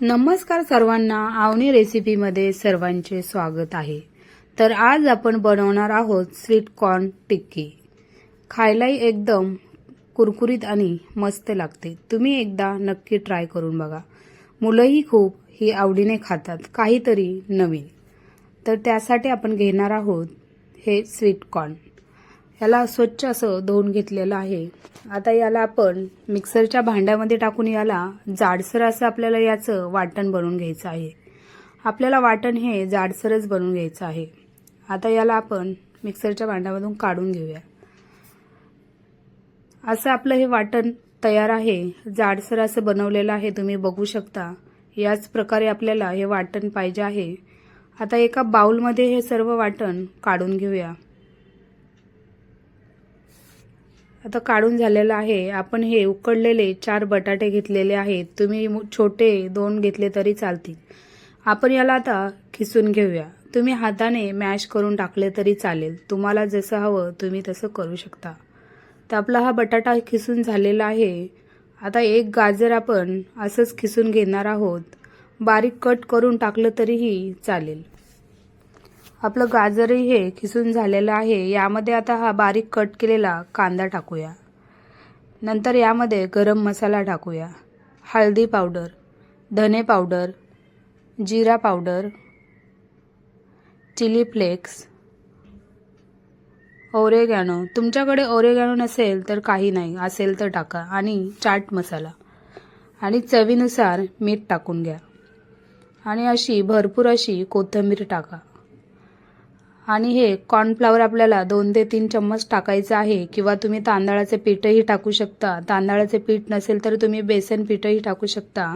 नमस्कार सर्वांना, आवनी रेसिपीमध्ये सर्वांचे स्वागत आहे। तर आज आपण बनवणार आहोत स्वीट कॉर्न टिक्की। खायलाही एकदम कुरकुरीत आणि मस्त लागते। तुम्ही एकदा नक्की ट्राय करून बघा। मुलंही खूप ही आवडीने खातात काहीतरी नवीन। तर त्यासाठी आपण घेणार आहोत हे स्वीट कॉर्न। याला स्वच्छ असं धुवून घेतलेलं आहे। आता याला आपण मिक्सरच्या भांड्यामध्ये टाकून याला जाडसर असं आपल्याला याचं वाटण बनवून घ्यायचं आहे। आपल्याला वाटण हे जाडसरच बनवून घ्यायचं आहे। आता याला आपण मिक्सरच्या भांड्यामधून काढून घेऊया। असं आपलं हे वाटण तयार आहे। जाडसर असं बनवलेलं आहे, तुम्ही बघू शकता। याच प्रकारे आपल्याला हे वाटण पाहिजे आहे। आता एका बाउलमध्ये हे सर्व वाटण काढून घेऊया। आता काढून झालेलं आहे। आपण हे उकडलेले 4 बटाटे घेतलेले आहेत। तुम्ही छोटे 2 घेतले तरी चालतील। आपण याला आता खिसून घेऊया। तुम्ही हाताने मॅश करून टाकले तरी चालेल। तुम्हाला जसं हवं तुम्ही तसं करू शकता। तर आपला हा बटाटा खिसून झालेला आहे। आता एक गाजर आपण असंच खिसून घेणार आहोत। बारीक कट करून टाकलं तरीही चालेल। आपलं गाजरही हे खिसून झालेलं आहे। यामध्ये आता हा बारीक कट केलेला कांदा टाकूया। नंतर यामध्ये गरम मसाला टाकूया, हळदी पावडर, धने पावडर, जीरा पावडर, चिली फ्लेक्स, ओरेगॅनो। तुमच्याकडे ओरेगॅनो नसेल तर काही नाही, असेल तर टाका, आणि चाट मसाला आणि चवीनुसार मीठ टाकून घ्या। आणि अशी भरपूर अशी कोथिंबीर टाका। आणि हे कॉर्नफ्लॉवर आपल्याला 2 ते 3 चम्मच टाकायचं आहे, किंवा तुम्ही तांदळाचे पीठही टाकू शकता। तांदळाचे पीठ नसेल तर तुम्ही बेसन पीठही टाकू शकता,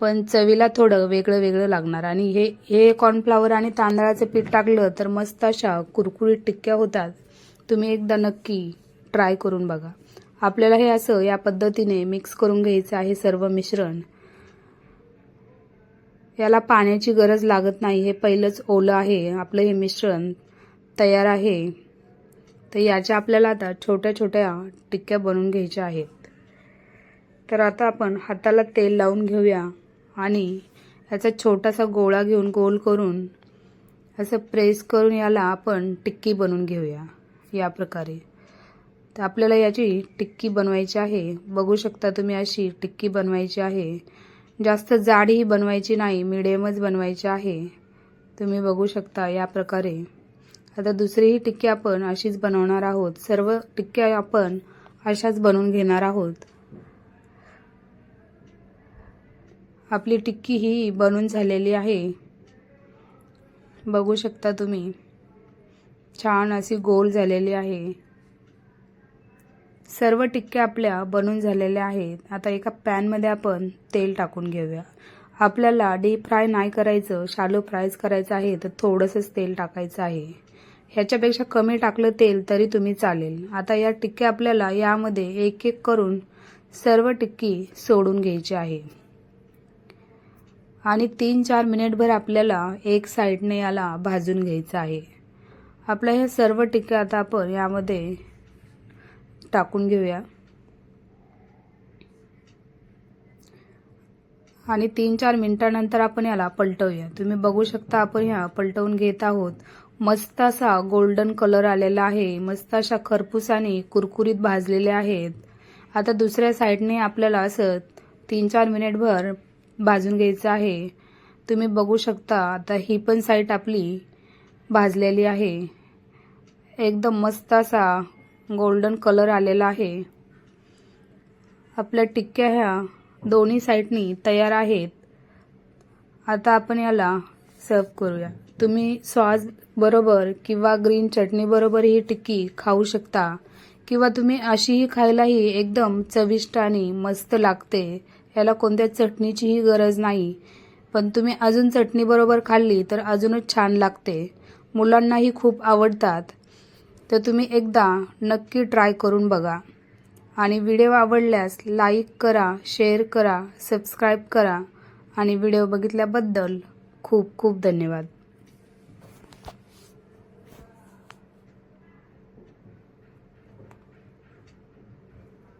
पण चवीला थोडं वेगळं लागणार। आणि हे कॉर्नफ्लॉवर आणि तांदळाचे पीठ टाकलं तर मस्त अशा कुरकुरीत टिक्क्या होतात। तुम्ही एकदा नक्की ट्राय करून बघा। आपल्याला हे असं या पद्धतीने मिक्स करून घ्यायचं आहे सर्व मिश्रण। याला पाण्याची गरज लागत नाही, हे पहिलंच ओलं आहे। आपलं हे मिश्रण तयार आहे। तर याच्या आपल्याला आता छोट्या छोट्या टिक्क्या बनवून घ्यायच्या आहेत। तर आता आपण हाताला तेल लावून घेऊया आणि याचा छोटासा गोळा घेऊन गोल करून असं प्रेस करून याला आपण टिक्की बनवून घेऊया या प्रकारे। तर आपल्याला याची टिक्की बनवायची आहे। बघू शकता तुम्ही, अशी टिक्की बनवायची आहे। जास्त जाडही बनवायची नाही, मिडियमच बनवायची आहे। तुम्ही बघू शकता या प्रकारे। आता दुसरीही टिक्की आपण अशीच बनवणार आहोत। सर्व टिक्क्या आपण अशाच बनवून घेणार आहोत। आपली टिक्की ही बनवून झालेली आहे। बघू शकता तुम्ही, छान अशी गोल झालेली आहे। सर्व टिक्क्या आपल्या बनून झालेल्या आहेत। आता एका पॅनमध्ये आपण तेल टाकून घेऊया। आपल्याला डीप फ्राय नाही करायचं, शॅलो फ्रायच करायचं आहे, तर थोडंसंच तेल टाकायचं आहे। ह्याच्यापेक्षा कमी टाकलं तेल तरी तुम्ही चालेल। आता या टिक्क्या आपल्याला यामध्ये एक एक करून सर्व टिक्की सोडून घ्यायची आहे। आणि 3-4 मिनिटभर आपल्याला एक साईडने याला भाजून घ्यायचं आहे। आपल्या ह्या सर्व टिक्क्या आता आपण यामध्ये टाकून घेऊया आणि 3-4 मिनिटांनंतर आपण याला पलटवूया। तुम्ही बघू शकता, आपण ह्या पलटवून घेत आहोत। मस्त असा गोल्डन कलर आलेला आहे। मस्त अशा खरपूस आणि कुरकुरीत भाजलेल्या आहेत। आता दुसऱ्या साईडने आपल्याला असं 3-4 मिनिटभर भाजून घ्यायचं आहे। तुम्ही बघू शकता, आता ही पण साईड आपली भाजलेली आहे। एकदम मस्त असा गोल्डन कलर आलेला आहे। आपल्या टिक्क्या ह्या दोन्ही साईडनी तयार आहेत। आता आपण याला सर्व करूया। तुम्ही सॉस बरोबर किंवा ग्रीन चटणी बरोबर ही टिक्की खाऊ शकता, किंवा तुम्ही अशीही खायलाही एकदम चविष्ट आणि मस्त लागते। याला कोणत्या चटणीचीही गरज नाही, पण तुम्ही अजून चटणी बरोबर खाल्ली तर अजूनच छान लागते। मुलांनाही खूप आवडतात। तर तुम्ही एकदा नक्की ट्राय करून बघा। आणि व्हिडिओ आवडल्यास लाईक करा, शेअर करा, सबस्क्राईब करा। आणि व्हिडिओ बघितल्याबद्दल खूप खूप धन्यवाद।